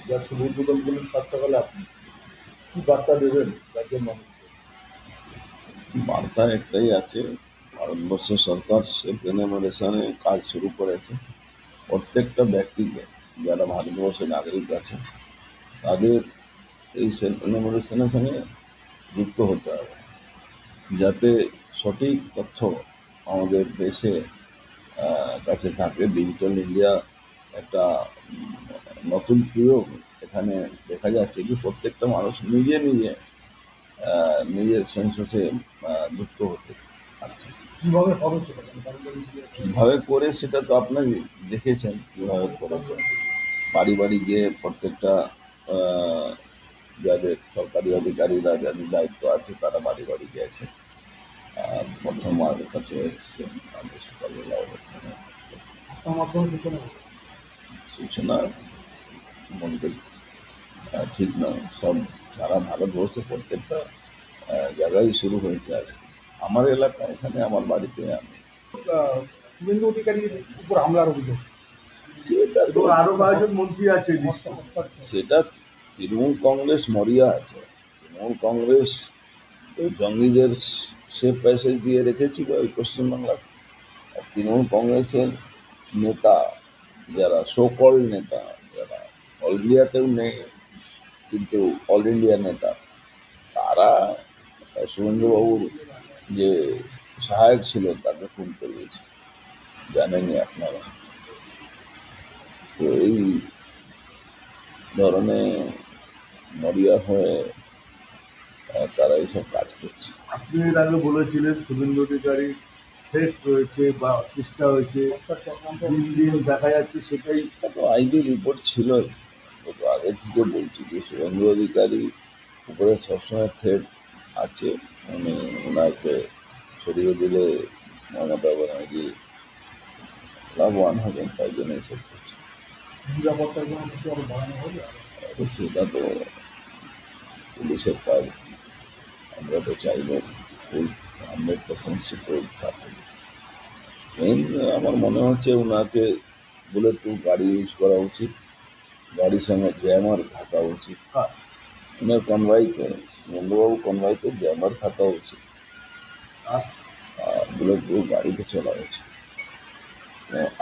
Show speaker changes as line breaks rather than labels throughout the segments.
যার শুভ উদ্বোধন করলেন সাত সকালে আপনি কি বার্তা দেবেন রাজ্যের মানুষকে?
বার্তা একটাই আছে, ভারতবর্ষ সরকার সেলফ এনুমারেশনে কাজ শুরু করেছে। প্রত্যেকটা ব্যক্তিকে যারা ভারতবর্ষের নাগরিক আছে তাদের এই সেলফ এনুমারেশনের সঙ্গে যুক্ত হতে হবে, যাতে সঠিক তথ্য আমাদের দেশে কাছে থাকে। ডিজিটাল ইন্ডিয়া একটা নতুন প্রয়োগ। এখানে দেখা যাচ্ছে কি প্রত্যেকটা মানুষ নিজে নিজে নিজের সেন্সাসে যুক্ত হতে পারছে।
কিভাবে হবে সেটা?
কিভাবে করে সেটা তো আপনারা দেখেছেন কিভাবে করেছে। বাড়ি বাড়ি গিয়ে প্রত্যেকটা আহ, যাদের সরকারি অধিকারীরা যাদের দায়িত্ব আছে তারা বাড়ি বাড়ি গিয়েছে, প্রথম আমাদের কাছে এসছে। আমাদের সকালবেলা ওখানে সূচনা মন্দির ঠিক নয়, সব সারা ভারতবর্ষে প্রত্যেকটা জায়গায় শুরু হয়েছে। আর আমার এলাকা এখানে আমার বাড়িতে আমি
শুভেন্দু অধিকারীর উপর হামলার অভিযোগ,
সেটা তো
এবং আরো কয়েকজন মন্ত্রী আছে
সেটা তৃণমূল কংগ্রেস মরিয়া আছে। তৃণমূল কংগ্রেস ওই জঙ্গিদের সে প্যাসেজ দিয়ে রেখেছিল এই পশ্চিমবাংলা। আর তৃণমূল কংগ্রেসের নেতা যারা সোকল নেতা, যারা অল ইন্ডিয়াতেও নেই কিন্তু অল ইন্ডিয়া নেতা, তারা শুভেন্দুবাবুর যে সহায়ক ছিল তাকে খুন করিয়েছে, জানেনই আপনারা। তো এই ধরনের মরিয়া হয়ে তারা এইসব কাজ করছে।
আপনি এর আগে বলেছিলেন শুভেন্দু অধিকারী ফেক রয়েছে বা চেষ্টা হয়েছে, দিন দিন দেখা যাচ্ছে সেটাই।
তো আইডি রিপোর্ট ছিলই, ও তো আগে থেকে বলছি যে শুভেন্দু অধিকারী উপরে সবসময় থ্রেট আছে। উনি ওনাকে সরিয়ে দিলে মমতা ব্যানার্জি লাভবান হবেন, তাই জন্য এসব করছে।
নিরাপত্তার জন্য কিছু আরো বাড়ানো হবে?
সেটা তো পুলিশের কাজ, আমরা তো চাইব ফুল 100% সিকিউর থাকে। মেন আমার মনে হচ্ছে ওনাকে বুলেট প্রুফ গাড়ি ইউজ করা উচিত, গাড়ির সঙ্গে জ্যামার থাকা উচিত। ওনার কনভয়তে বন্ধুবাবু কনভয়তে জ্যামার থাকা উচিত, আর বুলেট প্রুফ গাড়িতে চলা উচিত।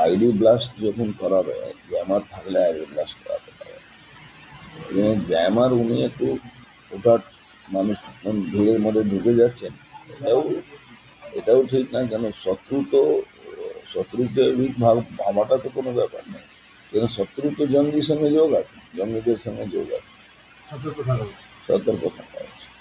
আইডি ব্লাস্ট যখন করাবে জ্যামার থাকলে আইডি ব্লাস্ট করাতে পারে। জ্যামার উনি একটু ওটা মানুষ ভিড়ের মধ্যে ঢুকে যাচ্ছেন, এটাও ঠিক না। কেন শত্রুকে ভাবাটা তো কোনো ব্যাপার নেই, কেন শত্রু তো জঙ্গির সঙ্গে যোগ আছে, জঙ্গিদের সঙ্গে যোগ আছে, সতর্ক থাকা।